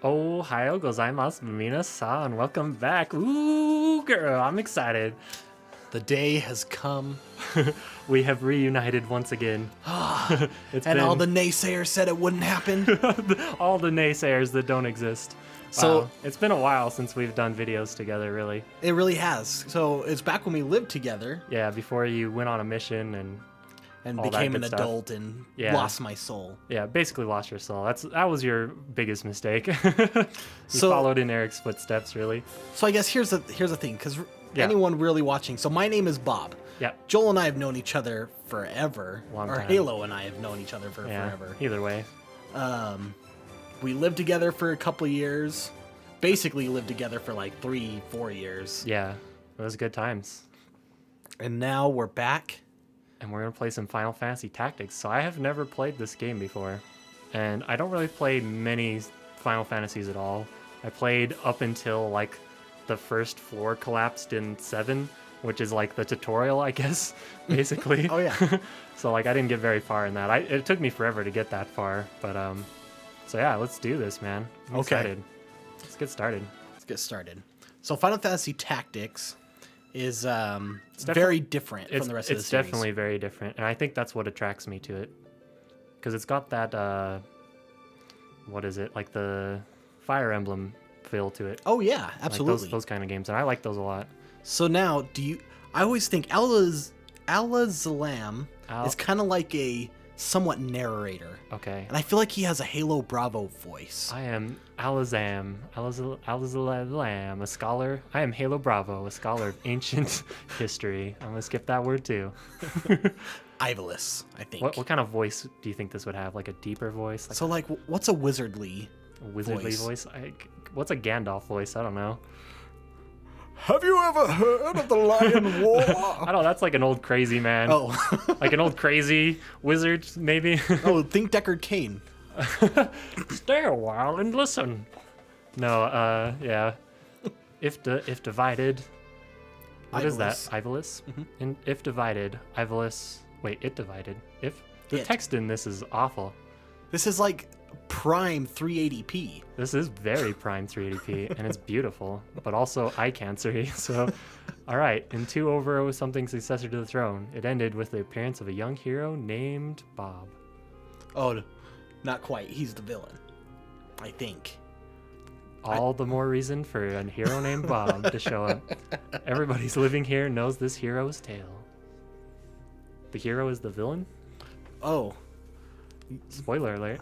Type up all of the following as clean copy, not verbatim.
Ohio gozaimasu minasan. Welcome back. Ooh, girl, I'm excited. The day has come. We have reunited once again. All the naysayers said it wouldn't happen. all the naysayers that don't exist. So Wow. It's been a while since we've done videos together, really. It really has. So it's back when we lived together Yeah, before you went on a mission and all that became good an stuff. adult and Yeah. lost my soul. Yeah, basically lost your soul. That was your biggest mistake. You So- followed in Eric's footsteps, really. So I guess here's the thing, because Yeah. anyone really watching. So my name is Bob. Yeah, Joel and I have known each other forever. Long or time. Halo and I have known each other for yeah. forever. Either way. We lived together for a couple years. Basically lived together for like 3-4 years. Yeah, it was good times. And now we're back. And we're going to play some Final Fantasy Tactics. So I have never played this game before. And I don't really play many Final Fantasies at all. I played up until like the first floor collapsed in 7, which is like the tutorial, I guess, basically. Oh, yeah. So like I didn't get very far in that. It took me forever to get that far. But so yeah, let's do this, man. I'm Okay. excited. Let's get started. Let's get started. So Final Fantasy Tactics is definitely- very different from the rest of the It's series. definitely very different, and I think that's what attracts me to it, because it's got that what is it, like the Fire Emblem feel to it. Oh yeah, Like absolutely. those kind of games, and I like those a lot. So now, I always think Alazalam Al- is kind of like a somewhat narrator, Okay, and I feel like he has a Halobravo voice. I am Alazam, a scholar. I am Halobravo, a scholar of ancient history. I'm gonna skip that word too. Ivalus, I think. What kind of voice do you think this would have? Like a deeper voice? Like So like, what's a wizardly? a wizardly voice? What's a Gandalf voice? I don't know. Have you ever heard of the Lion War? I don't know. That's like an old crazy man. Oh, Like an old crazy wizard, maybe. oh, think Deckard Cain. Stay a while and listen. No, yeah. If divided, what is that? Ivalus. And if divided, Ivalus. Wait, it divided. If the It. text in this is awful. This is like prime 380p. This is very prime 380p, and it's beautiful, but also eye cancery. So, all right. In 2 over something successor to the throne, it ended with the appearance of a young hero named Bob. Oh, not quite. He's the villain, I think. All the more reason for a hero named Bob to show up. Everybody's living here knows this hero's tale. The hero is the villain? Oh, Spoiler alert.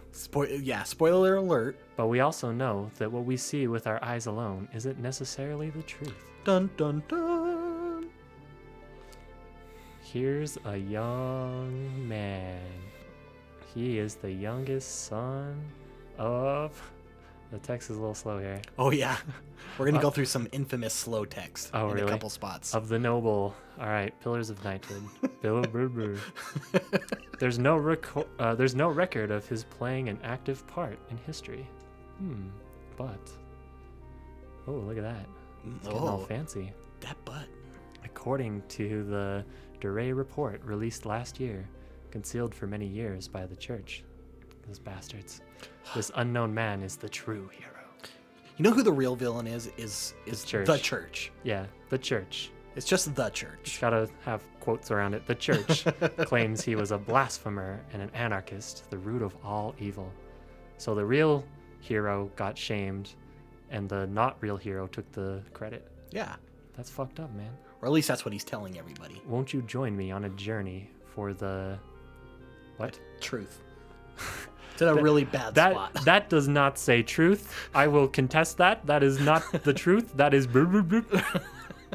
spoiler alert. But we also know that what we see with our eyes alone isn't necessarily the truth. Dun dun dun. Here's a young man. He is the youngest son of... The text is a little slow here. Oh yeah, we're gonna go through some infamous slow text Oh, in really? a couple spots. Of the noble. All right, Pillars of Knighthood. Bill Brr Brr. There's no record of his playing an active part in history. But oh, look at that. It's getting all Oh, fancy. that butt. According to the Duray report released last year, concealed for many years by the church. Those bastards. This unknown man is the true hero. You know who the real villain is? Is church. the church. Yeah, the church. It's just the church. It's gotta have quotes around it. The church claims he was a blasphemer and an anarchist, the root of all evil. So the real hero got shamed, and the not real hero took the credit. Yeah, That's fucked up, man. or at least that's what he's telling everybody. Won't you join me on a journey for the... What? Truth. It's in a really bad spot. That does not say truth. I will contest that. That is not the truth. That is...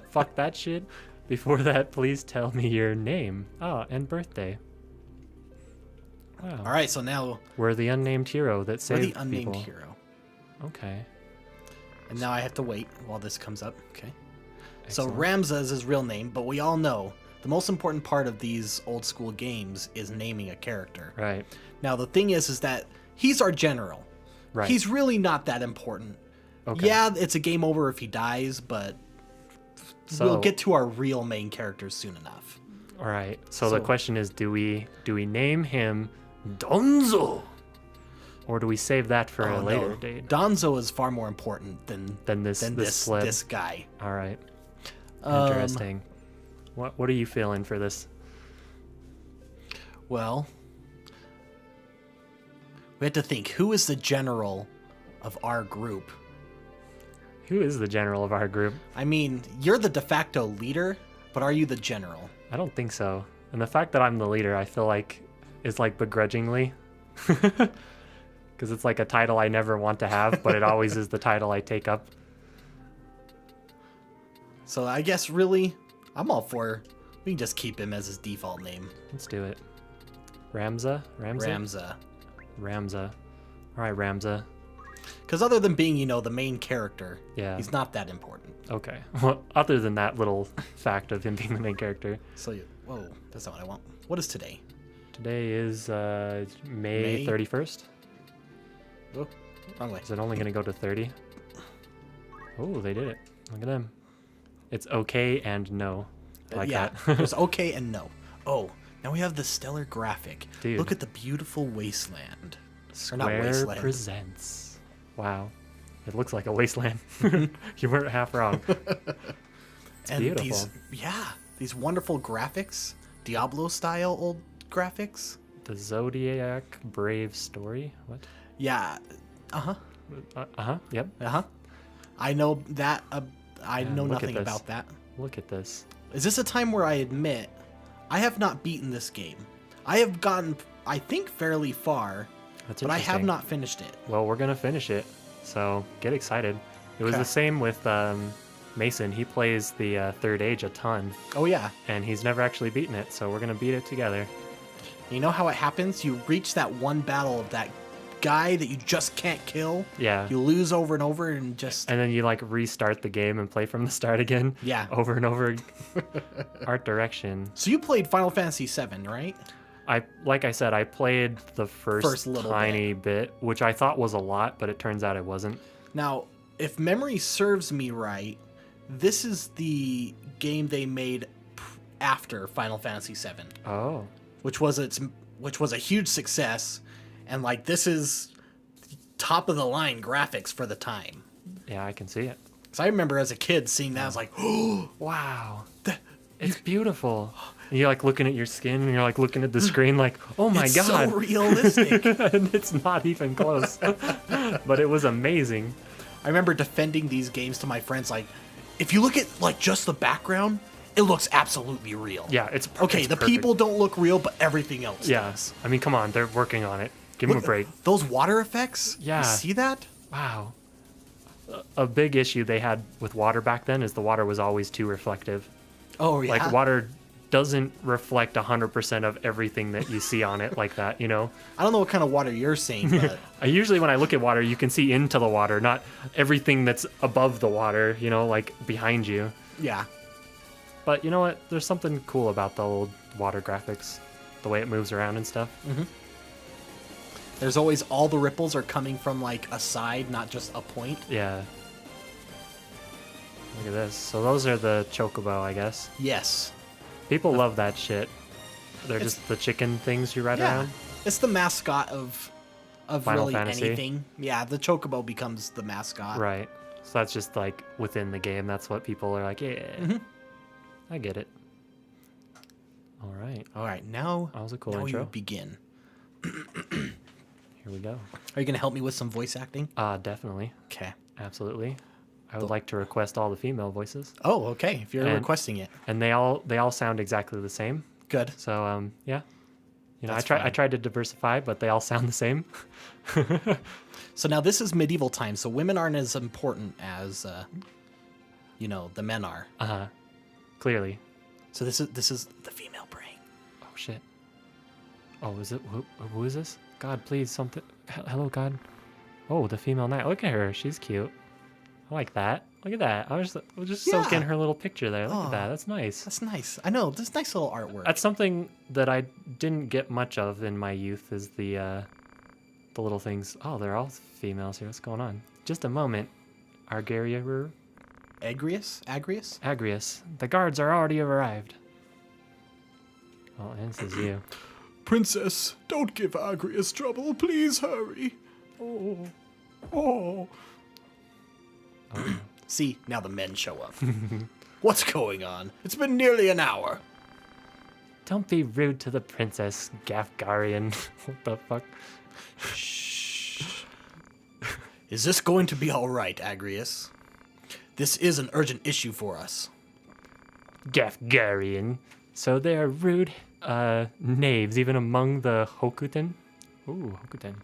Fuck that shit. Before that, please tell me your name. And birthday. Wow. All right, so now We're the unnamed hero that we're saved the unnamed people. hero, Okay. and now I have to wait while this comes up. Okay. So Excellent. Ramza is his real name, but we all know the most important part of these old school games is naming a character. Right. Now the thing is that he's our general. Right. He's really not that important. Okay. Yeah, it's a game over if he dies, but So, we'll get to our real main characters soon enough. All right. So the So- question is, do we name him Donzo? Or do we save that for a Oh, later no. date? Donzo is far more important than This sled. this guy. All right. Um, Interesting. What are you feeling for this? Well, we had to think, who is the general of our group? Who is the general of our group? I mean, you're the de facto leader, but are you the general? I don't think so. And the fact that I'm the leader, I feel like is like begrudgingly. Because it's like a title I never want to have, but it always is the title I take up. So I guess really, I'm all for, we can just keep him as his default name. Let's do it. Ramza? Ramza. Ramza. All right, Ramza. Because other than being, you know, the main character, Yeah. he's not that important. Okay. Well, other than that little fact of him being the main character. So, whoa, that's not what I want. What is today? Today is May 31st. Oh, wrong way. Is it only going to go to 30? Oh, they did it. Look at them. It's okay and no. I like yeah, that. there's okay and no. Oh, now we have the stellar graphic. Dude. Look at the beautiful wasteland. Or not Square wasteland. presents. Wow. It looks like a wasteland. You weren't half wrong. It's And beautiful. these wonderful graphics, Diablo style old graphics. The Zodiac Brave story? What? Yeah. Yep. I know that. I know look at nothing this. about that. Look at this. Is this a time where I admit I have not beaten this game? I have gotten, I think, fairly far, That's but I have interesting. not finished it. Well, we're gonna finish it, so get excited. It was Okay. the same with Mason. He plays the Third Age a ton, Oh yeah. and he's never actually beaten it, so we're gonna beat it together. You know how it happens? You reach that one battle of that guy that you just can't kill. Yeah. You lose over and over and just... And then you like restart the game and play from the start again. Yeah. Over and over. Art direction. So you played Final Fantasy VII, right? Like I said, I played the first little tiny bit, which I thought was a lot, but it turns out it wasn't. Now, if memory serves me right, this is the game they made after Final Fantasy VII, Oh. which was a huge success, and like this is top of the line graphics for the time. Yeah, I can see it. So I remember as a kid seeing that, I was like, oh, Wow. It's beautiful. And you're like looking at your skin and you're like looking at the screen like, oh my it's god. so realistic. And it's not even close. But it was amazing. I remember defending these games to my friends, like, if you look at like just the background, it looks absolutely real. Yeah, it's Okay, it's the perfect. people don't look real, but everything else Yeah. does. I mean, come on, they're working on it. Give them a break. Those water effects? Yeah. You see that? Wow. A big issue they had with water back then is the water was always too reflective. Oh, yeah. Like water doesn't reflect 100% of everything that you see on it like that, you know? I don't know what kind of water you're seeing, but I usually when I look at water, you can see into the water, not everything that's above the water, you know, like behind you. yeah. But you know what? There's something cool about the old water graphics, the way it moves around and stuff. There's always all the ripples are coming from like a side, not just a point. Yeah. Look at this. So those are the chocobo, I guess. Yes. People love that shit. They're It's- just the chicken things you ride Yeah. around. It's the mascot of Final really Fantasy. anything. Yeah, the chocobo becomes the mascot. Right. So that's just like within the game. That's what people are like, yeah. I get it. All right. All right, now, That was a cool now intro. you begin. Here we go. Are you going to help me with some voice acting? Definitely. Okay. Absolutely. I would like to request all the female voices. Oh, okay. If you're And- requesting it. And they all sound exactly the same. Good. So yeah. You know, That's I fine. tried to diversify, but they all sound the same. So now this is medieval times, so women aren't as important as, you know, the men are. Uh-huh. Clearly. So this is the female brain. Oh shit. Oh, is it who is this? God, please something. Hello, God. Oh, the female knight. Look at her. She's cute. I like that. Look at that. I was just Yeah. soaking her little picture there. Look Aw. at that. That's nice. That's nice. I know. This nice little artwork. That's something that I didn't get much of in my youth. Is the little things. Oh, they're all females here. What's going on? Just a moment. Argaria. Agrius? Agrius. The guards are already arrived. Oh, and this is you. Princess, don't give Agrius trouble. Please hurry. Oh. Oh. Oh. See, now the men show up. What's going on? It's been nearly an hour. Don't be rude to the princess, Gafgarian. What the fuck? Shh. Is this going to be all right, Agrius? This is an urgent issue for us. Gafgarian. So they are rude knaves, even among the Hokuten? Ooh, Hokuten.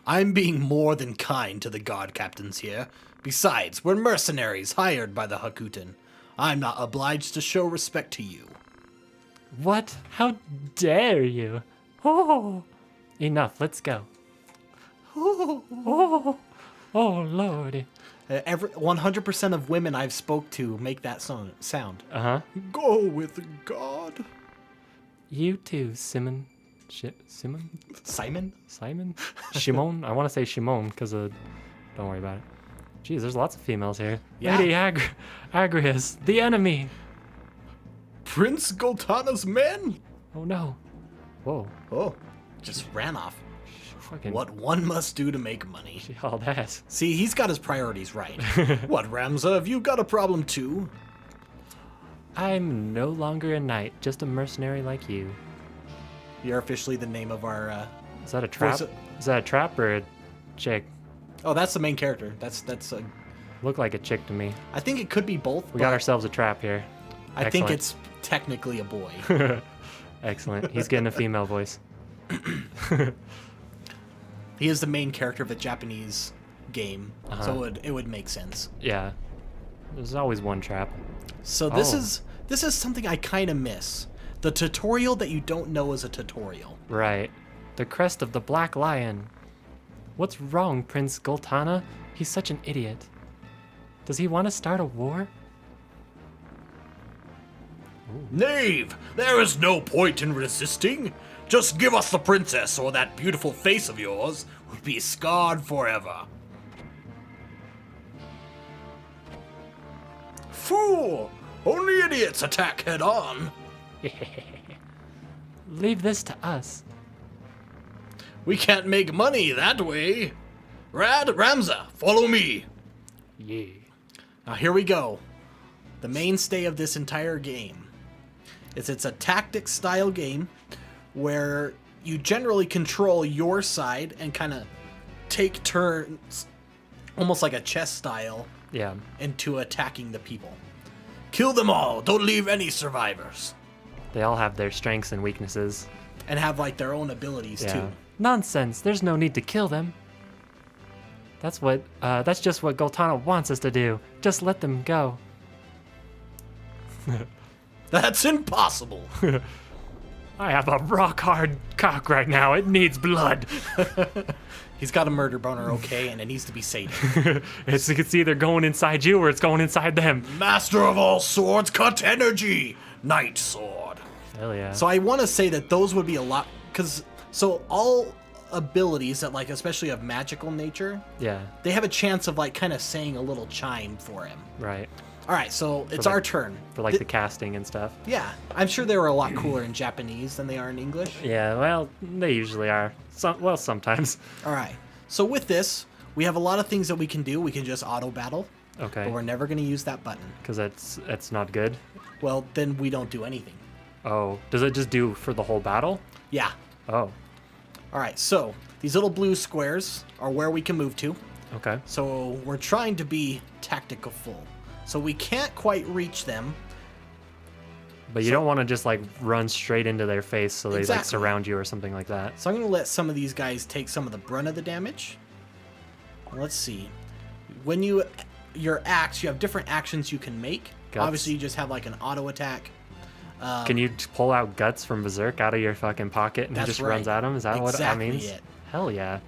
I'm being more than kind to the guard captains here. Besides, we're mercenaries hired by the Hakuten. I'm not obliged to show respect to you. What? How dare you? Oh, enough. Let's go. Oh, lordy. 100% of women I've spoke to make that sound. Uh-huh. Go with God. You too, Simon. Simon? Simon? Simon? Shimon? I want to say Shimon because of... Don't worry about it. Jeez, there's lots of females here. Yeah. Lady Agrius, the enemy. Prince Goltana's men? Oh, no. Whoa. Oh, just ran off. Fucking... What one must do to make money. She hauled ass. See, he's got his priorities right. What, Ramza, have you got a problem too? I'm no longer a knight, just a mercenary like you. You're officially the name of our... Is that a trap? Is that a trap or a chick? Oh, that's the main character. That's a... Looked like a chick to me. I think it could be both. We got ourselves a trap here. I think it's technically a boy. Excellent. He's getting a female voice. He is the main character of a Japanese game, so it would make sense. Yeah. There's always one trap. So this is something I kind of miss. The tutorial that you don't know is a tutorial. Right. The crest of the Black Lion. What's wrong, Prince Goltana? He's such an idiot. Does he want to start a war? Ooh. Knave! There is no point in resisting. Just give us the princess, or that beautiful face of yours would be scarred forever. Fool! Only idiots attack head on. Leave this to us. We can't make money that way. Ramza, follow me. Yeah. Now here we go. The mainstay of this entire game. It's a tactics style game where you generally control your side and kind of take turns, almost like a chess style, Yeah. into attacking the people. Kill them all. Don't leave any survivors. They all have their strengths and weaknesses. And have like their own abilities Yeah. too. Nonsense. There's no need to kill them. That's just what Goltana wants us to do. Just let them go. That's impossible. I have a rock-hard cock right now. It needs blood. He's got a murder boner, okay, and it needs to be sated. It's either going inside you or it's going inside them. Master of all swords, cut energy. Night sword. Hell yeah. So I want to say that those would be a lot, so all abilities that, like, especially of magical nature, yeah. they have a chance of, like, kind of saying a little chime for him. Right. All right, so it's like- our turn. For like the casting and stuff. Yeah, I'm sure they were a lot cooler in Japanese than they are in English. Yeah, well, they usually are. Sometimes. All right, so with this, we have a lot of things that we can do. We can just auto battle, Okay. but we're never going to use that button. Because it's not good. Well, then we don't do anything. Oh, does it just do for the whole battle? Yeah. Oh, All right, so these little blue squares are where we can move to. okay. So we're trying to be tactical full. So we can't quite reach them. But you don't want to just like run straight into their face so they like Exactly. surround you or something like that. So I'm going to let some of these guys take some of the brunt of the damage. Let's see. When your axe, you have different actions you can make. Guts. Obviously, you just have like an auto attack. Can you pull out guts from Berserk out of your fucking pocket and he That's just runs right. at him? Is that what that Exactly means? it. Hell yeah.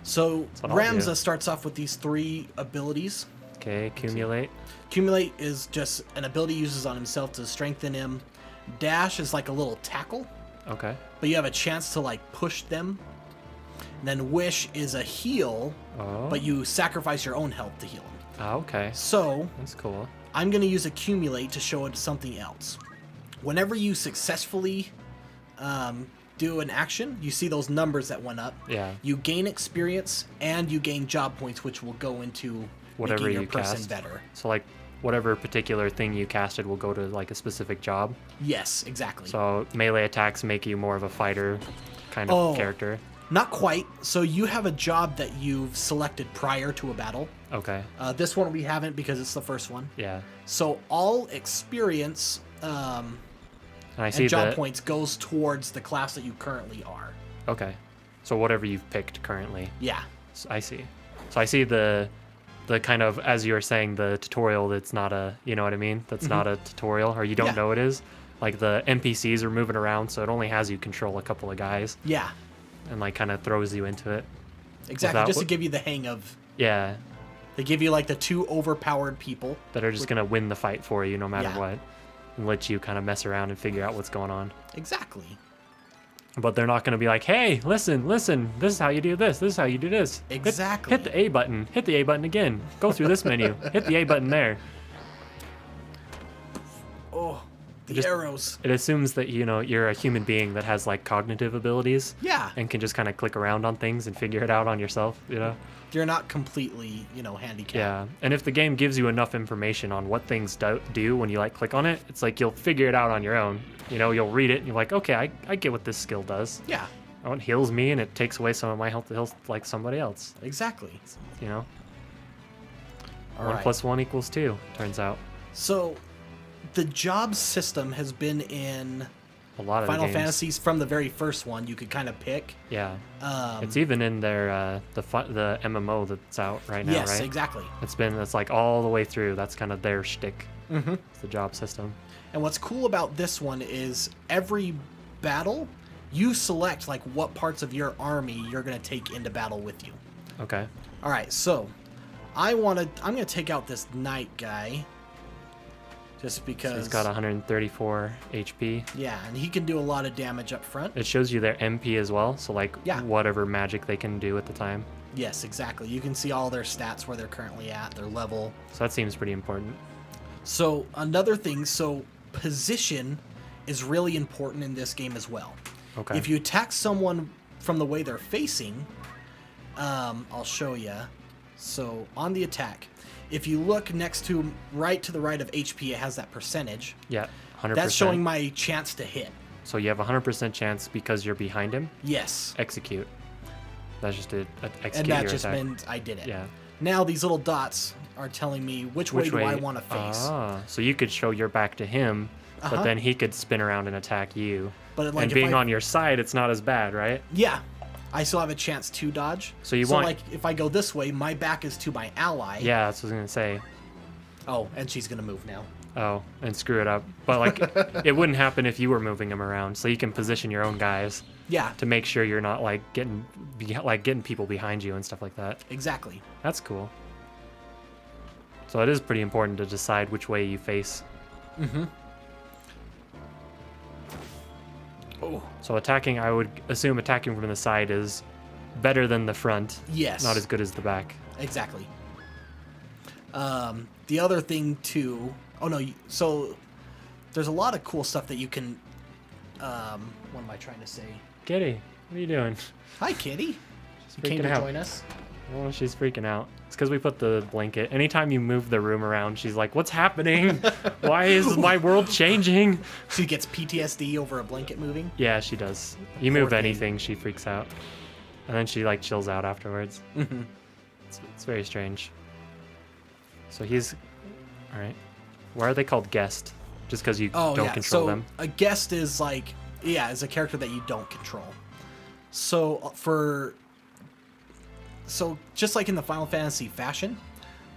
So what I'll do. Ramza starts off with these 3 abilities. Okay, accumulate. Accumulate is just an ability he uses on himself to strengthen him. Dash is like a little tackle, Okay. but you have a chance to like push them. And then Wish is a heal, Oh. but you sacrifice your own health to heal him. Oh, okay. So That's cool. I'm going to use Accumulate to show it something else. Whenever you successfully do an action, you see those numbers that went up. Yeah. You gain experience and you gain job points, which will go into Whatever making your you person cast. better. So like whatever particular thing you casted will go to like a specific job. Yes, exactly. So melee attacks make you more of a fighter kind of character. Not quite. So you have a job that you've selected prior to a battle. Okay. This one we haven't because it's the first one. Yeah. So all experience And I see and job that. points goes towards the class that you currently are. Okay. So whatever you've picked currently. Yeah. I see. So I see the kind of, as you were saying, the tutorial that's not a, you know what I mean? That's not a tutorial, or you don't know it is. Like the NPCs are moving around, so it only has you control a couple of guys. Yeah. And like kind of throws you into it. Exactly. Without Just to give you the hang of. Yeah. They give you like the 2 overpowered people That are just going to win the fight for you no matter Yeah. what. And let you kind of mess around and figure out what's going on. Exactly. But they're not going to be like, hey, listen, this is how you do this. This is how you do this. Exactly. Hit the A button. Hit the A button again. Go through this menu. Hit the A button there. Oh, the Just- arrows. It assumes that, you know, you're a human being that has like cognitive abilities. Yeah. And can just kind of click around on things and figure it out on yourself, you know? You're not completely, handicapped. Yeah. And if the game gives you enough information on what things do when you like click on it, it's like you'll figure it out on your own. You know, you'll read it and you're like, okay, I get what this skill does. Yeah. Oh, it heals me and it takes away some of my health to heal like somebody else, Exactly. you know? All 1 right. plus 1 equals 2, turns out. So, the job system has been in A lot of Final the games. Fantasies from the very first one. You could kind of pick. Yeah. Um, It's even in their the MMO that's out right now, yes, right? exactly. It's like all the way through. That's kind of their shtick. Mm-hmm. It's the job system. And what's cool about this one is every battle, you select like what parts of your army you're going to take into battle with you. Okay. All right, so I'm going to take out this knight guy just because So he's got 134 HP. yeah, and he can do a lot of damage up front. It shows you their MP as well. So like Yeah. whatever magic they can do at the time. Yes, exactly. You can see all their stats where they're currently at, their level. So that seems pretty important. So another thing, position is really important in this game as well. Okay. If you attack someone from the way they're facing, I'll show you. So on the attack, if you look next to the right of HP, it has that percentage. Yeah, 100%. That's showing my chance to hit. So you have a 100% chance because you're behind him. Yes. Execute. That's just to execute And that your just attack. meant I did it. Yeah. Now these little dots are telling me which way do I want to face. Ah, so you could show your back to him, but then he could spin around and attack you. But like and if being I- on your side, it's not as bad, right? Yeah. I still have a chance to dodge. So you want- like if I go this way, my back is to my ally. Yeah, that's what I was gonna say. Oh, and she's gonna move now. Oh, and screw it up. But like, it wouldn't happen if you were moving him around. So you can position your own guys Yeah, to make sure you're not like getting people behind you and stuff like that. exactly. That's cool. So it is pretty important to decide which way you face. Mm-hmm. Oh, So attacking, I would assume attacking from the side is better than the front. yes. Not as good as the back. Exactly. The other thing too. Oh no. So there's a lot of cool stuff that you can. What am I trying to say? Kitty, what are you doing? Hi, Kitty. She's You came freaking to out. join us. Oh, she's freaking out. It's because we put the blanket. Anytime you move the room around, she's like, "What's happening? Why is my world changing?" She gets PTSD over a blanket moving. Yeah, she does. You Poor move thing. anything, she freaks out, and then she like chills out afterwards. Mm-hmm. It's very strange. So he's all right. Why are they called guest? Just because you Oh don't yeah. control So them? a guest is like is a character that you don't control. So just like in the Final Fantasy fashion,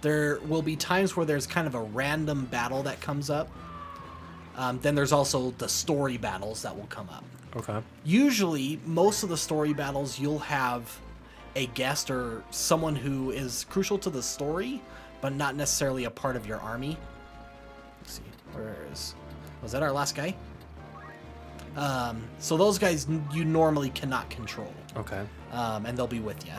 there will be times where there's kind of a random battle that comes up. Then there's also the story battles that will come up. Okay. Usually, most of the story battles, you'll have a guest or someone who is crucial to the story, but not necessarily a part of your army. Let's see, was that our last guy? So those guys you normally cannot control, Okay. and they'll be with you.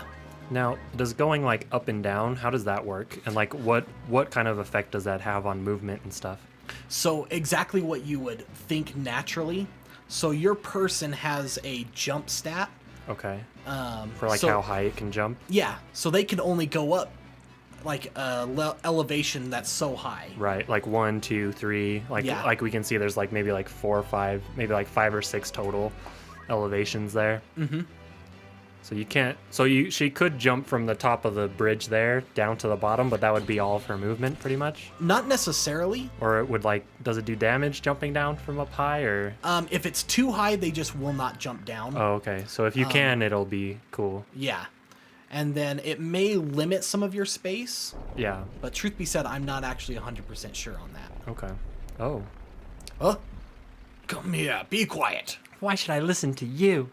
Now, does going like up and down, how does that work? And like what kind of effect does that have on movement and stuff? So exactly what you would think naturally. So your person has a jump stat. Okay. For like so- how high it can jump. Yeah, so they can only go up like elevation that's so high. Right, like 1, 2, 3. Yeah. Like we can see there's like maybe like 4 or 5, maybe like 5 or 6 total elevations there. Mm-hmm. So you can't. She could jump from the top of the bridge there down to the bottom, but that would be all of her movement pretty much. Not necessarily. Or it would like, does it do damage jumping down from up high or? If it's too high, they just will not jump down. Oh, okay. So if you can, it'll be cool. Yeah. And then it may limit some of your space, Yeah. but truth be said, I'm not actually 100% sure on that. Okay. Oh. Huh? Come here, be quiet. Why should I listen to you?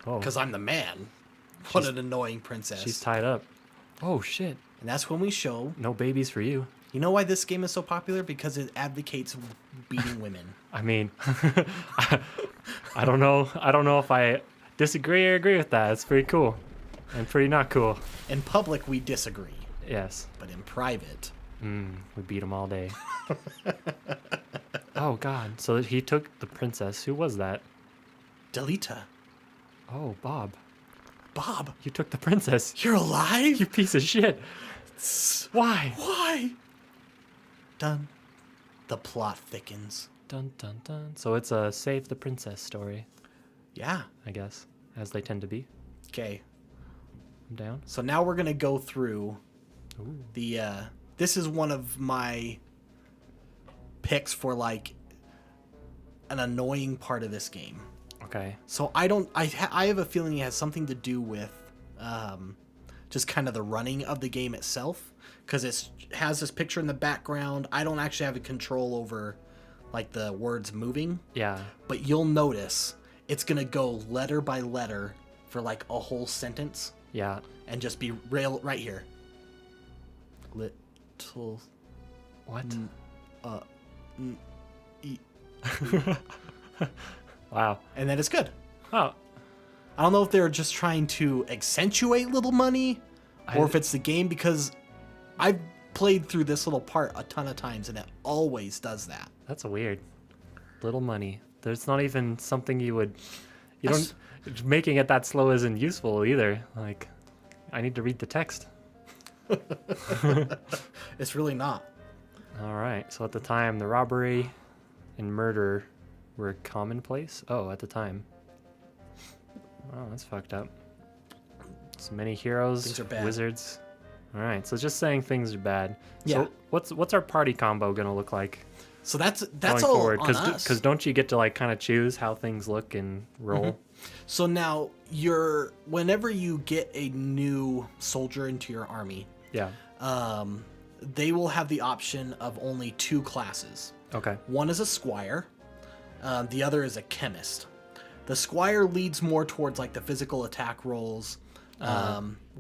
Oh. Because I'm the man. What an annoying princess. She's tied up. Oh shit. And that's when we show. No babies for you. You know why this game is so popular? Because it advocates beating women. I mean, I don't know. I don't know if I disagree or agree with that. It's pretty cool. And pretty not cool. In public, we disagree. Yes. But in private. We beat him all day. Oh, God. So he took the princess. Who was that? Delita. Oh, Bob. Bob. You took the princess. You're alive? You piece of shit. Why? Why? Done. The plot thickens. Dun, dun, dun. So it's a save the princess story, Yeah. I guess, as they tend to be. Okay. I'm down. So now we're going to go through Ooh. the... this is one of my picks for, like, an annoying part of this game. Okay. So I have a feeling it has something to do with just kind of the running of the game itself, because it has this picture in the background. I don't actually have a control over like the words moving, Yeah. but you'll notice it's gonna go letter by letter for like a whole sentence Yeah. and just be right here. Little What? e- Wow. and then it's good. Oh. I don't know if they're just trying to accentuate little money or if it's the game, because I've played through this little part a ton of times and it always does that. That's weird. Little money. There's not even something you That's- don't, making it that slow isn't useful either. Like, I need to read the text. It's really not. All right. So at the time, the robbery and murder were commonplace. Oh, at the time. Oh, that's fucked up. So many heroes, Things are bad. wizards. All right. So just saying things are bad. Yeah. So what's our party combo gonna look like So that's going all forward? on us. Because don't you get to like kind of choose how things look and roll? So now whenever you get a new soldier into your army, Yeah. they will have the option of only 2 classes. Okay. One is a squire, the other is a chemist. The squire leads more towards like the physical attack rolls,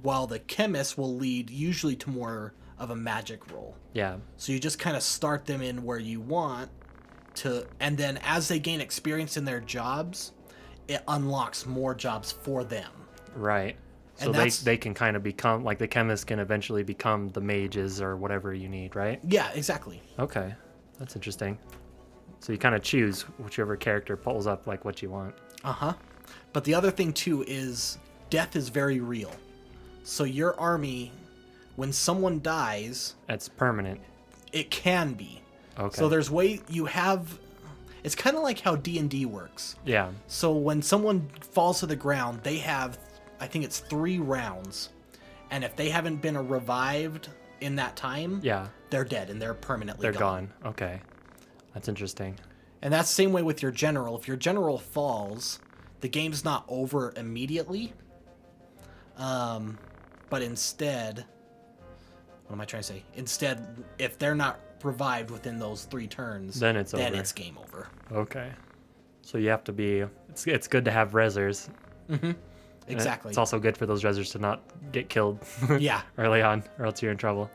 while the chemist will lead usually to more of a magic roll. Yeah. So you just kind of start them in where you want to, and then as they gain experience in their jobs, it unlocks more jobs for them. Right. So And that's- they can kind of become like the chemists can eventually become the mages or whatever you need, right? Yeah, exactly. Okay. That's interesting. So you kind of choose whichever character pulls up like what you want. Uh-huh. But the other thing too is death is very real. So your army, when someone dies, It's permanent. it can be. Okay. So there's it's kind of like how D&D works. Yeah. So when someone falls to the ground, they have, I think it's 3 rounds. And if they haven't been revived in that time, Yeah. they're dead and they're permanently They're gone. Okay. That's interesting. And that's the same way with your general. If your general falls, the game's not over immediately. But instead, what am I trying to say? Instead, if they're not revived within those 3 turns, Then it's over. it's game over. Okay. So you have to be. It's good to have rezzers. And Exactly. It's also good for those rezzers to not get killed Yeah, early on, or else you're in trouble.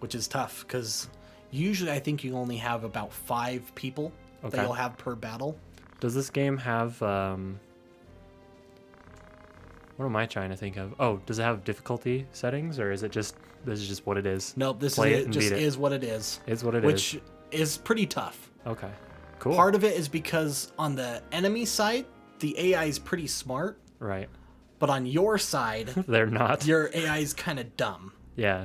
which is tough because usually I think you only have about 5 people Okay. that you'll have per battle. Does this game have what am I trying to think of? Oh, does it have difficulty settings, or is it just this is just what it is? Nope, this Play is it and just beat it. is what it is. It's what it is. Which is pretty tough. Okay. Cool. Part of it is because on the enemy side, the AI is pretty smart, Right. but on your side, They're not. your AI is kind of dumb. Yeah.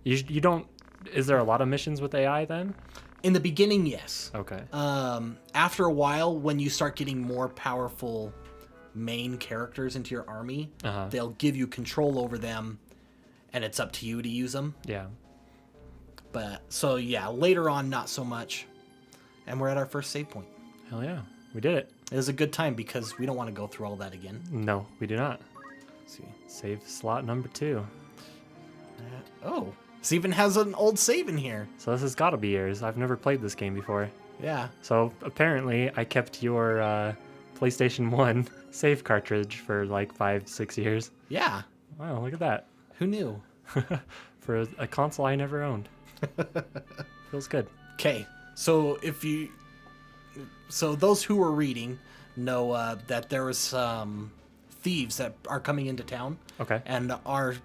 You don't. Is there a lot of missions with AI then? In the beginning, yes. Okay. After a while, when you start getting more powerful main characters into your army, they'll give you control over them, and it's up to you to use them. Yeah. But so yeah, later on, not so much. And we're at our first save point. Hell yeah. We did it. It was a good time because we don't want to go through all that again. No, we do not. Let's see. Save slot number 2. Oh, this even has an old save in here. So this has got to be yours. I've never played this game before. Yeah. So apparently I kept your PlayStation 1 save cartridge for like 5-6 years. Yeah. Wow, look at that. Who knew? For a console I never owned. Feels good. Okay. So those who were reading know that there was thieves that are coming into town. Okay. And our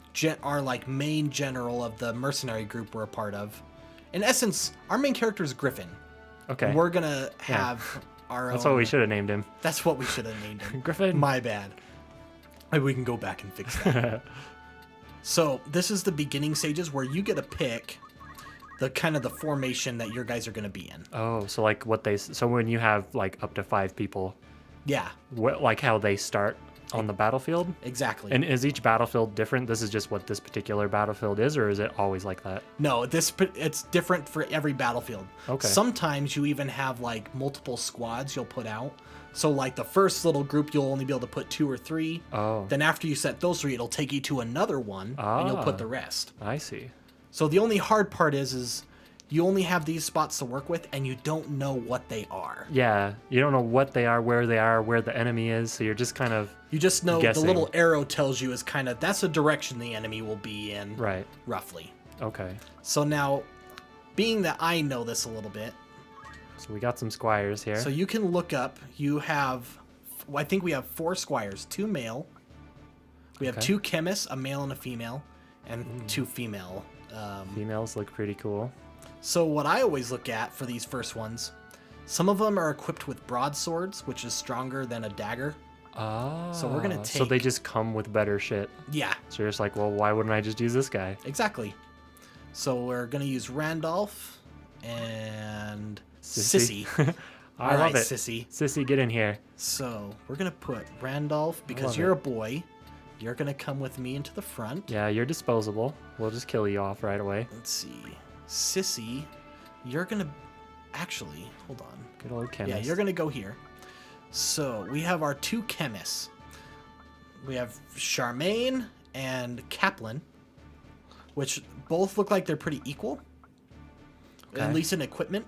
like main general of the mercenary group we're a part of. In essence, our main character is Griffin. Okay. And we're gonna have our That's own. what we should have named him. That's what we should have named him. Griffin. My bad. Maybe we can go back and fix that. So this is the beginning stages where you get to pick the kind of the formation that your guys are going to be in. Oh, so like so when you have like up to 5 people, Yeah, like how they start on the battlefield? exactly. And is each battlefield different? This is just what this particular battlefield is, or is it always like that? No, it's different for every battlefield. Okay. Sometimes you even have like multiple squads you'll put out. So like the first little group, you'll only be able to put 2 or 3. Oh. Then after you set those 3, it'll take you to another one, and you'll put Ah. the rest. I see. So the only hard part is you only have these spots to work with, and you don't know what they are. Yeah, you don't know what they are, where the enemy is, so you're just kind of... You just know guessing. the little arrow tells you is kind of, that's the direction the enemy will be in, Right. roughly. Okay. So now, being that I know this a little bit, So we got some squires here. so you can look up, you have, I think we have 4 squires, 2 male, we have Okay. 2 chemists, a male and a female, and 2 female. Females look pretty cool. So what I always look at for these first ones, some of them are equipped with broadswords, which is stronger than a dagger. Ah. So we're gonna So they take- just come with better shit. Yeah, So you're just like, well, why wouldn't I just use this guy? exactly. So we're gonna use Randolph and Sissy. Sissy. I All love right, it. Sissy. Sissy, get in here. So we're gonna put Randolph because love you're it. a boy. You're gonna come with me into the front. Yeah, you're disposable. We'll just kill you off right away. Let's see, Sissy, you're gonna actually hold on. Good old chemist. Yeah, you're gonna go here. So we have our 2 chemists. We have Charmaine and Kaplan, which both look like they're pretty equal, Okay. at least in equipment.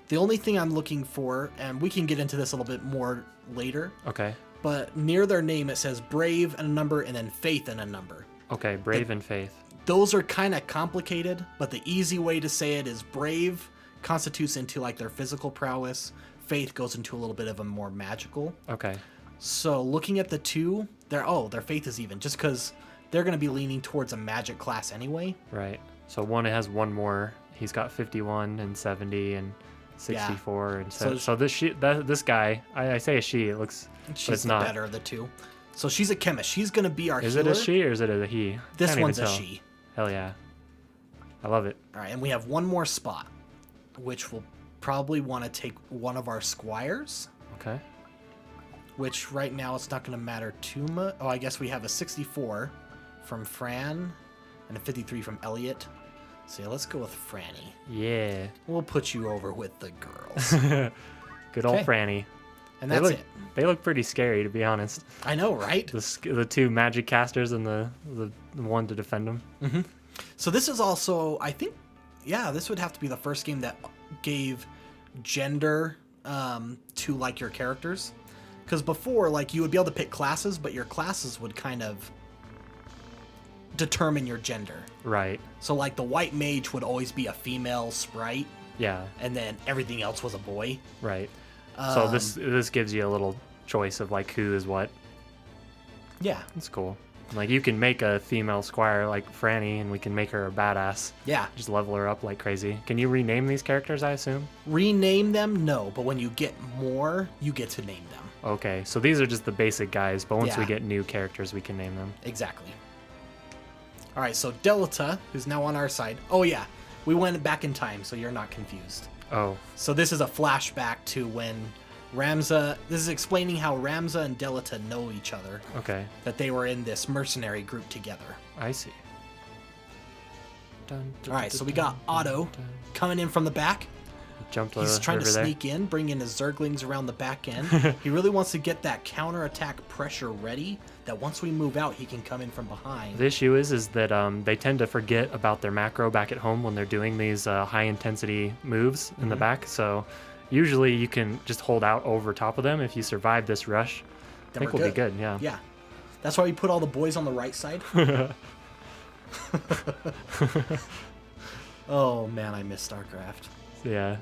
The only thing I'm looking for, and we can get into this a little bit more later, Okay. but near their name it says Brave and a number, and then Faith and a number. Okay, Brave and Faith. Those are kind of complicated, but the easy way to say it is Brave constitutes into like their physical prowess. Faith goes into a little bit of a more magical. Okay. So looking at the 2, their Faith is even, just because they're going to be leaning towards a magic class anyway. Right. So one has one more. He's got 51 and 70 and 64 and so this guy, I say a she. It looks, but She's it's the not. better of the 2. So she's a chemist. She's going to be our Is healer. it a she or is it a he? This Can't even one's a tell. she. Hell yeah. I love it. All right, and we have one more spot, which we'll probably want to take one of our squires. Okay. Which right now it's not going to matter too much. Oh, I guess we have a 64 from Fran and a 53 from Elliot. So yeah, let's go with Franny. Yeah. We'll put you over with the girls. Good old Okay. Franny. And that's it. They look pretty scary, to be honest. I know, right? The 2 magic casters and the one to defend them. So this is also, I think, yeah, this would have to be the first game that gave gender to like your characters. Because before, like, you would be able to pick classes, but your classes would kind of determine your gender. Right. So like the white mage would always be a female sprite, Yeah. and then everything else was a boy. Right. So this gives you a little choice of like who is what. Yeah. That's cool. Like, you can make a female squire like Franny, and we can make her a badass. Yeah. Just level her up like crazy. Can you rename these characters, I assume? Rename them? No, but when you get more, you get to name them. Okay, so these are just the basic guys, but once we Yeah. get new characters, we can name them. Exactly. All right, so Delta, who's now on our side. Oh, yeah. We went back in time, so you're not confused. Oh, So this is a flashback to when Ramza... This is explaining how Ramza and Delta know each other. okay. That they were in this mercenary group together. I see. Dun, dun, All right, dun, so we dun, got dun, Otto dun. coming in from the back. Jumped He's the trying to river there. sneak in, bring in his Zerglings around the back end. He really wants to get that counterattack pressure ready, that once we move out, he can come in from behind. The issue is that they tend to forget about their macro back at home when they're doing these high-intensity moves in the back, so usually you can just hold out over top of them if you survive this rush. I think we're we'll be good, yeah. Yeah. That's why we put all the boys on the right side. Oh, man, I miss StarCraft. Yeah.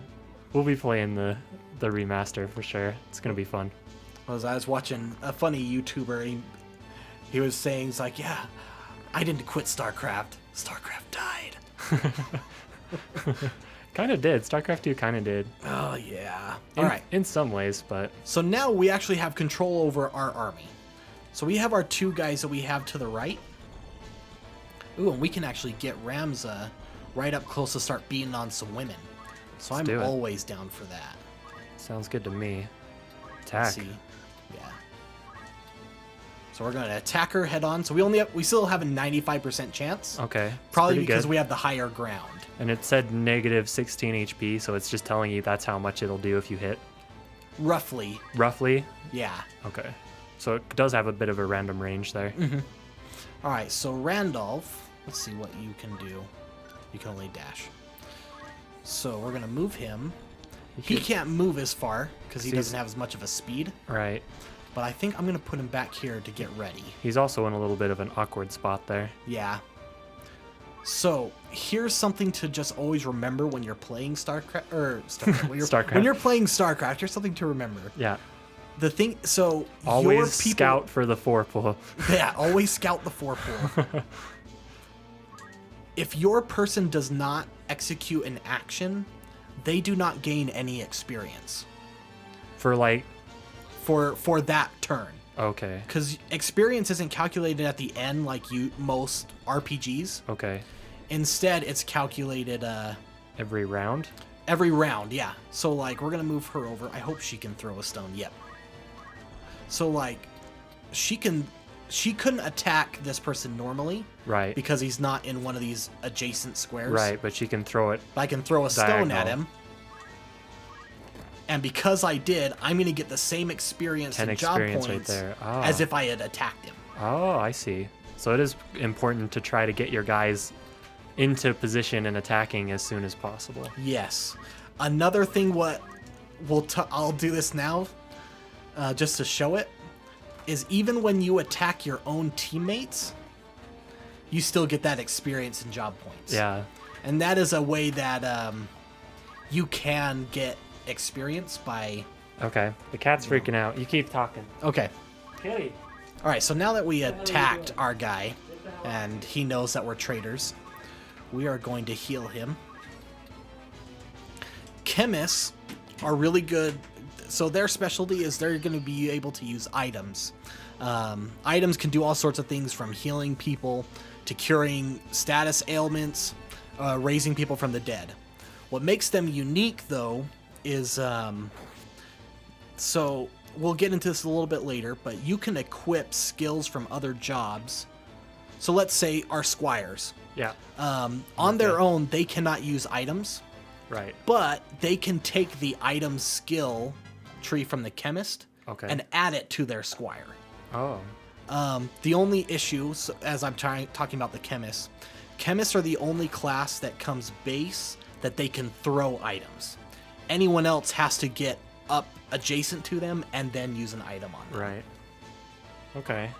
We'll be playing the remaster for sure. It's going to be fun. I was watching a funny YouTuber. He was saying, he's like, yeah, I didn't quit StarCraft. StarCraft died. Kind of did. StarCraft 2 kind of did. Oh, yeah. In, All right. In some ways, but... So now we actually have control over our army. So we have our two guys that we have to the right. Ooh, and we can actually get Ramza right up close to start beating on some women. So Let's do I'm it. always down for that. Sounds good to me. Let's Attack. see. Yeah. So we're going to attack her head on. So we still have a 95% chance. Okay. Probably pretty because good. we have the higher ground. And it said negative 16 HP, so it's just telling you that's how much it'll do if you hit. Roughly. Roughly? Yeah. Okay. So it does have a bit of a random range there. All right. So Randolph, let's see what you can do. You can only dash. So we're going to move him. He can't move as far because he doesn't have as much of a speed. Right. But I think I'm going to put him back here to get ready. He's also in a little bit of an awkward spot there. Yeah. So here's something to just always remember when you're playing StarCraft. StarCraft. When you're playing StarCraft, here's something to remember. Yeah. The thing, so Always your people, scout for the 4-pull. Yeah, always scout the 4-pull. If your person does not execute an action, they do not gain any experience For like... for that turn. Okay. Because experience isn't calculated at the end like most RPGs. Okay. Instead, it's calculated Every round? every round. Yeah. So like we're gonna move her over. I hope she can throw a stone. Yep. So like she couldn't attack this person normally. Right. Because he's not in one of these adjacent squares. Right, but she can throw it. But I can throw a stone at Diagonal. him. And because I did, I'm going to get the same experience 10 and job experience points right there. Oh. as if I had attacked him. Oh, I see. So it is important to try to get your guys into position and attacking as soon as possible. Yes. Another thing, I'll do this now, just to show it, is even when you attack your own teammates, you still get that experience and job points. Yeah. And that is a way that you can get experience by... Okay. The cat's freaking out. You keep talking. Okay. Kitty. All right, so now that we attacked our guy, and he knows that we're traitors, we are going to heal him. Chemists are really good. So their specialty is they're going to be able to use items. Items can do all sorts of things, from healing people to curing status ailments, raising people from the dead. What makes them unique, though, is... So we'll get into this a little bit later, but you can equip skills from other jobs. So let's say our squires. Yeah. On their own, they cannot use items, Right. but they can take the item skill tree from the chemist Okay. and add it to their squire. Oh. The only issue, as I'm talking about the chemists are the only class that comes base that they can throw items. Anyone else has to get up adjacent to them and then use an item on them. Right. Okay.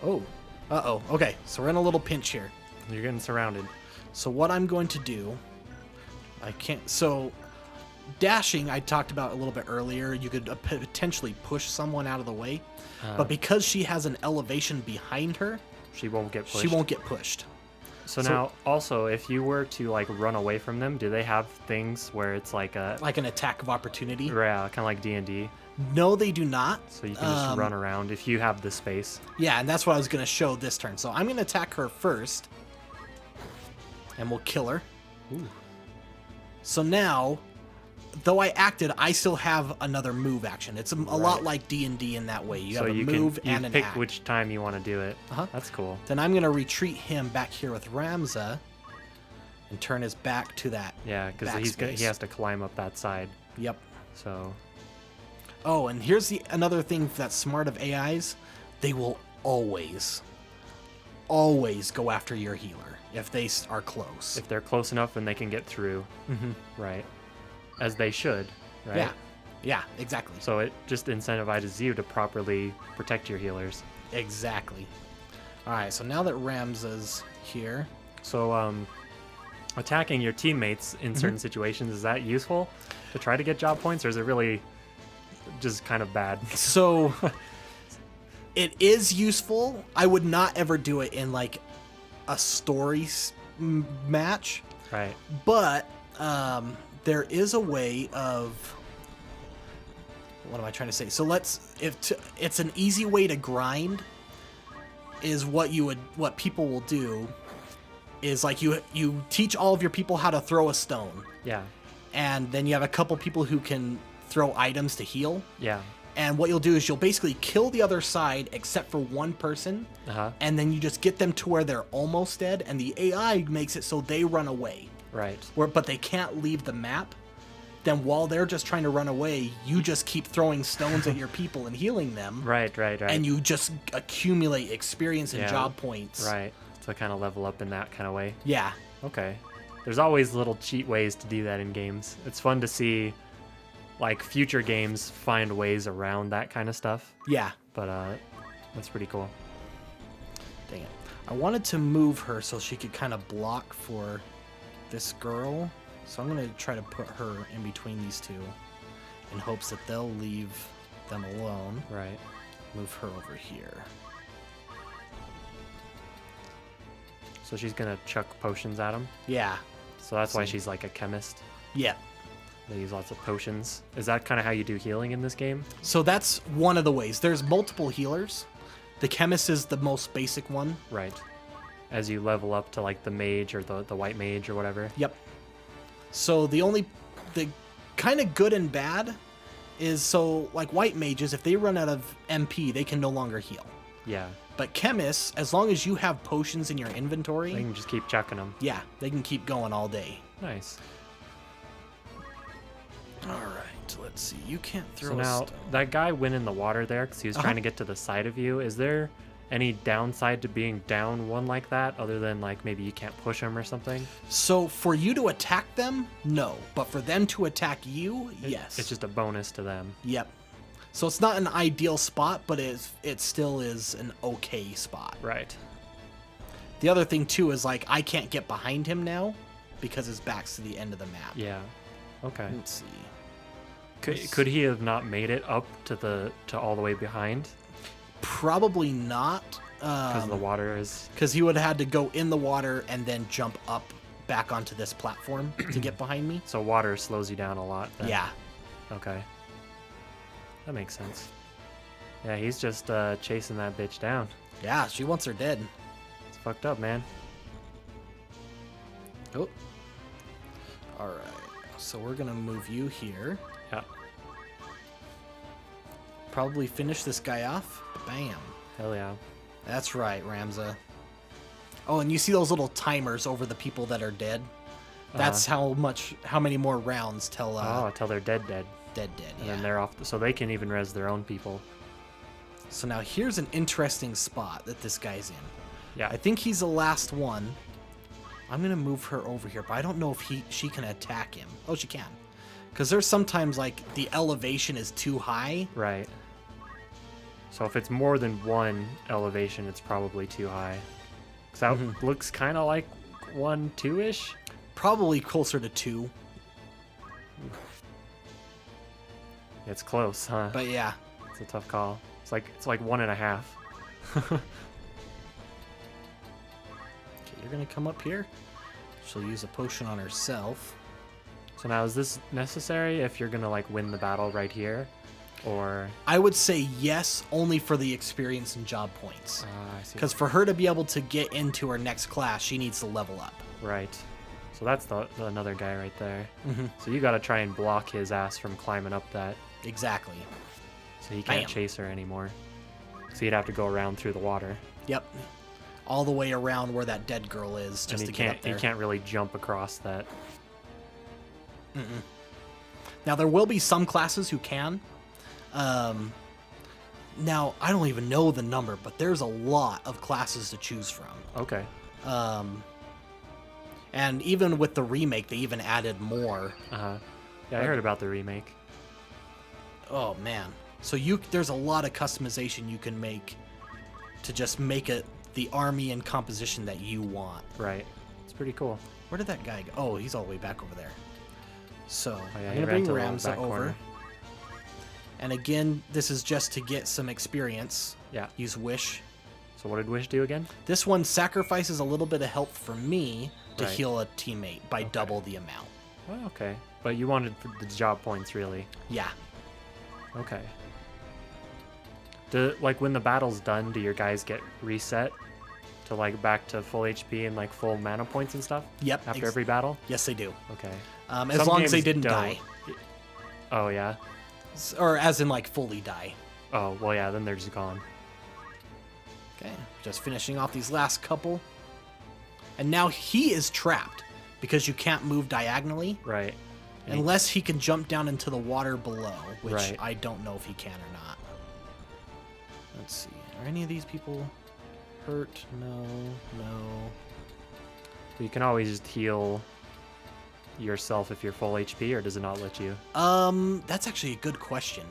Oh. Uh-oh. Okay, so we're in a little pinch here. You're getting surrounded. So what I'm going to do... So dashing, I talked about a little bit earlier. You could potentially push someone out of the way. But because she has an elevation behind her, she won't get pushed. She won't get pushed. So now, also, if you were to like run away from them, do they have things where it's like an attack of opportunity? Yeah, kind of like D&D. No, they do not. So you can just run around if you have the space. Yeah, and that's what I was going to show this turn. So I'm going to attack her first, and we'll kill her. Ooh. So now, though I acted, I still have another move action. It's a lot like D&D in that way. You have a move and an pick act. which time you want to do it. That's cool. Then I'm going to retreat him back here with Ramza and turn his back to that. Yeah, because he has to climb up that side. Yep. So. Oh, and here's another thing that's smart of AIs. They will always go after your healer if they are close. If they're close enough and they can get through. Right. As they should, right? Yeah, exactly. So it just incentivizes you to properly protect your healers. Exactly. All right, so now that Ramza's here. So attacking your teammates in certain situations, is that useful to try to get job points, or is it really just kind of bad? So it is useful. I would not ever do it in like a story match. Right. But there is a way of, what am I trying to say? So it's an easy way to grind is what people will do is like you teach all of your people how to throw a stone. Yeah. And then you have a couple people who can throw items to heal. Yeah. And what you'll do is you'll basically kill the other side except for one person. And then you just get them to where they're almost dead, and the AI makes it so they run away. Right. But they can't leave the map. Then while they're just trying to run away, you just keep throwing stones at your people and healing them. Right. And you just accumulate experience and job points. Right. To kind of level up in that kind of way. Yeah. Okay. There's always little cheat ways to do that in games. It's fun to see like future games find ways around that kind of stuff. Yeah. But that's pretty cool. Dang it. I wanted to move her so she could kind of block for this girl. So I'm going to try to put her in between these two in hopes that they'll leave them alone. Right. Move her over here. So she's going to chuck potions at him? Yeah. So that's why she's like a chemist? Yeah. They use lots of potions. Is that kind of how you do healing in this game? So that's one of the ways. There's multiple healers. The chemist is the most basic one. Right. As you level up to like the mage or the white mage or whatever. Yep. So the kind of good and bad is, so like white mages, if they run out of MP, they can no longer heal. Yeah. But chemists, as long as you have potions in your inventory, they can just keep chucking them. Yeah, they can keep going all day. Nice. All right, let's see. You can't throw so now, a stone. That guy went in the water there because he was trying to get to the side of you. Is there any downside to being down one like that, other than like maybe you can't push him or something? So for you to attack them, no. But for them to attack you, yes. It's just a bonus to them. Yep. So it's not an ideal spot, but it still is an okay spot. Right. The other thing too is like I can't get behind him now because his back's to the end of the map. Yeah. Okay. Let's see. Could he have not made it up to all the way behind? Probably not. Because the water is. Because he would have had to go in the water and then jump up back onto this platform to get behind me. So water slows you down a lot then. Yeah. Okay. That makes sense. Yeah, he's just chasing that bitch down. Yeah, she wants her dead. It's fucked up, man. Oh. All right. So we're gonna move you here. Yeah. Probably finish this guy off. Bam. Hell yeah. That's right, Ramza. Oh, and you see those little timers over the people that are dead? That's how many more rounds till till they're dead. Dead, And yeah. then they're off, so they can even res their own people. So now here's an interesting spot that this guy's in. Yeah. I think he's the last one. I'm gonna move her over here, but I don't know if she can attack him. Oh, she can. Because there's sometimes like the elevation is too high. Right. So if it's more than one elevation, it's probably too high. Because that looks kind of like 1, 2-ish. Probably Probably closer to 2. 2 It's close, huh? But yeah. It's a tough call. It's like 1.5. Okay, you're gonna come up here. She'll use a potion on herself. So now, is this necessary if you're gonna like win the battle right here, or? I would say yes, only for the experience and job points. I see. Because for her to be able to get into her next class, she needs to level up. Right. So that's the another guy right there. Mm-hmm. So you got to try and block his ass from climbing up that, Exactly. so he can't Bam. chase her anymore. So you'd have to go around through the water. Yep. All the way around where that dead girl is, just And to he get can't up there. he can't really jump across that. Mm-mm. Now there will be some classes who can. Now I don't even know the number, but there's a lot of classes to choose from. Okay. And even with the remake, they even added more. Yeah, I heard about the remake. Oh man! So there's a lot of customization you can make to just make it the army and composition that you want. Right. It's pretty cool. Where did that guy go? Oh, he's all the way back over there. So Oh, yeah, I'm he gonna ran bring to the Ramza back over. corner. And again, this is just to get some experience. Yeah. Use Wish. So what did Wish do again? This one sacrifices a little bit of health for me to Right. heal a teammate by double the amount. Oh, okay. But you wanted the job points, really. Yeah. Okay. Like when the battle's done, do your guys get reset to like back to full HP and like full mana points and stuff Yep. after every battle? Yes, they do. Okay. As Some long as they games didn't don't. die. Oh yeah. Or as in like fully die. Oh well, yeah. Then they're just gone. Okay. Just finishing off these last couple. And now he is trapped because you can't move diagonally Right. unless he can jump down into the water below, which Right. I don't know if he can or not. Let's see. Are any of these people hurt? No. You can always just heal yourself if you're full HP, or does it not let you? That's actually a good question.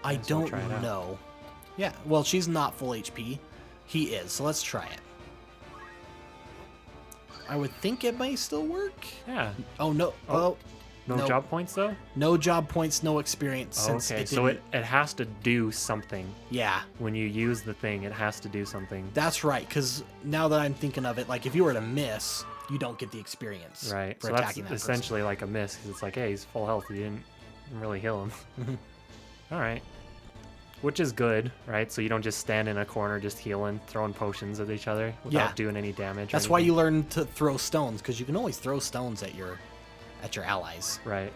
I Guess we'll don't try it out. know. Yeah, well, she's not full HP. He is, so let's try it. I would think it may still work. Yeah. Oh, no. Oh, Oh, No nope. job points though? No job points, no experience. Oh, Since okay, it so didn't- it has to do something. Yeah, When you use the thing, it has to do something. that's right, because now that I'm thinking of it, like, if you were to miss, you don't get the experience Right. for So that's attacking that person. essentially like a miss, because it's like, hey, he's full health. You didn't really heal him. Mhm. All right. Which is good, right? So you don't just stand in a corner just healing, throwing potions at each other without Yeah. doing any damage. or That's why anything. you learn to throw stones, because you can always throw stones at your allies. Right.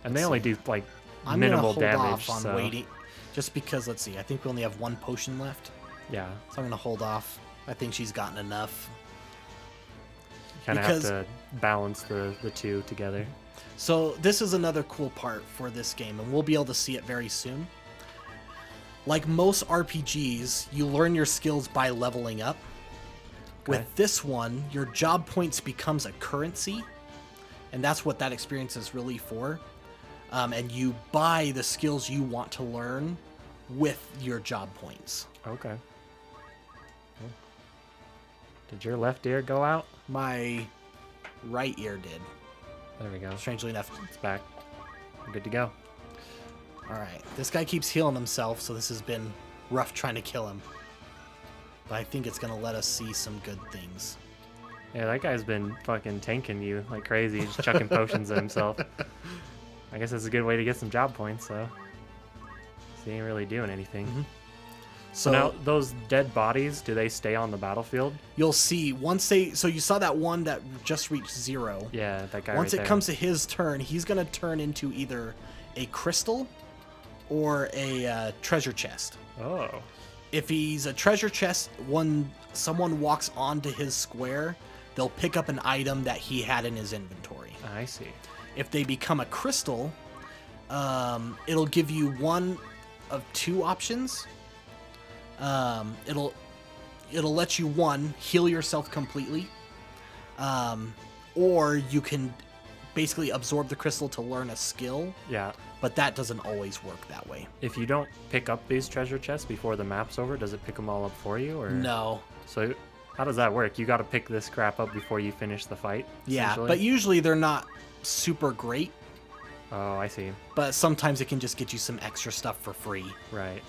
And they Let's only see. do like I'm minimal gonna hold damage. off on So waiting, just because. Let's see. I think we only have one potion left, yeah, so I'm gonna hold off. I think she's gotten enough. you kind of have Because- to balance the two together. So this is another cool part for this game, and we'll be able to see it very soon. Like most RPGs, you learn your skills by leveling up. Okay. With this one, your job points becomes a currency, and that's what that experience is really for. And you buy the skills you want to learn with your job points. Okay. Cool. Did your left ear go out? My right ear did, There we go. strangely enough. It's back. We're good to go. All right, this guy keeps healing himself, so this has been rough trying to kill him. But I think it's gonna let us see some good things. Yeah, that guy's been fucking tanking you like crazy, just chucking potions at himself. I guess that's a good way to get some job points, so. He ain't really doing anything. Mhm. So So now, those dead bodies, do they stay on the battlefield? you'll see once they. So you saw that one that just reached 0. Yeah, that guy Once right it there. comes to his turn, he's gonna turn into either a crystal or a treasure chest. Oh, If he's a treasure chest, when someone walks onto his square, they'll pick up an item that he had in his inventory. I see. If they become a crystal, it'll give you one of two options. It'll let you, one, heal yourself completely, or you can basically absorb the crystal to learn a skill, Yeah. but that doesn't always work that way. If you don't pick up these treasure chests before the map's over, does it pick them all up for you? Or No. So how does that work? You got to pick this crap up before you finish the fight? Yeah, essentially? but usually they're not super great. Oh, I see. But sometimes it can just get you some extra stuff for free. Right.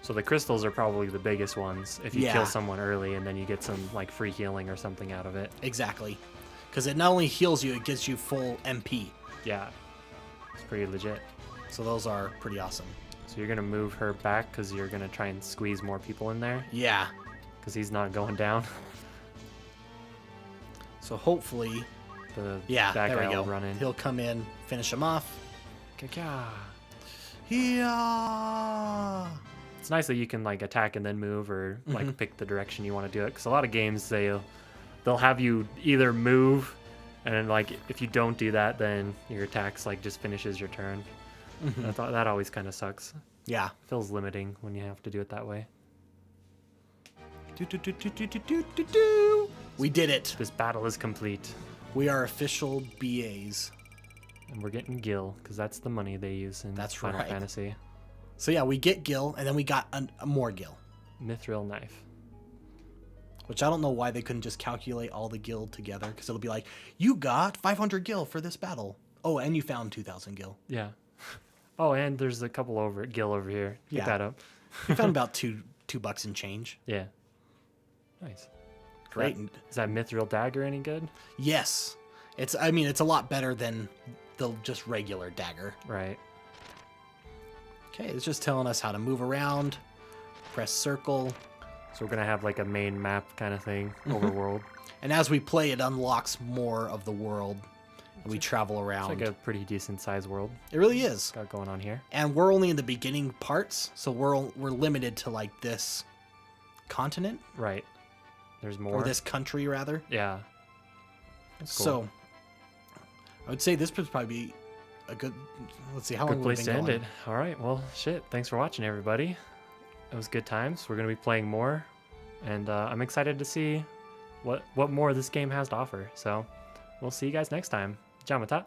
So the crystals are probably the biggest ones. If you Yeah. kill someone early and then you get some like free healing or something out of it. Exactly. Because it not only heals you, it gives you full MP. Yeah. It's pretty legit. So those are pretty awesome. So you're going to move her back because you're going to try and squeeze more people in there Yeah. because he's not going down. So hopefully, The yeah, bad there guy we go. will run in. He'll come in, finish him off. Kaka. Yeah. It's nice that you can like attack and then move or like pick the direction you want to do it because a lot of games they'll have you either move and then like if you don't do that then your attacks like just finishes your turn. I thought that always kind of sucks. Yeah. Feels limiting when you have to do it that way. We did it. This battle is complete We are official BAs. and we're getting Gil because that's the money they use in That's Final right. Fantasy. So yeah, we get Gil, and then we got a more Gil. Mithril knife. Which I don't know why they couldn't just calculate all the Gil together, because it'll be like, you got 500 Gil for this battle. Oh, and you found 2,000 Gil. Yeah. Oh, and there's a couple Gil over here. Pick Yeah. that up. You found about $2 and change. Yeah. Nice. Great. Is that Mithril dagger any good? Yes. It's a lot better than the just regular dagger. Right. Okay, it's just telling us how to move around, press circle, So we're gonna have like a main map kind of thing, overworld. and as we play, it unlocks more of the world, and we travel around. It's like a pretty decent sized world It really is. got going on here. And we're only in the beginning parts, so we're limited to like this continent Right. There's more. or this country rather. Yeah. That's cool. So I would say this would probably be a good. Let's see how Good long place we've to been end going. it. All right. Well, shit. Thanks for watching, everybody. It was good times. We're gonna be playing more, and I'm excited to see what more this game has to offer. So we'll see you guys next time. Jamata.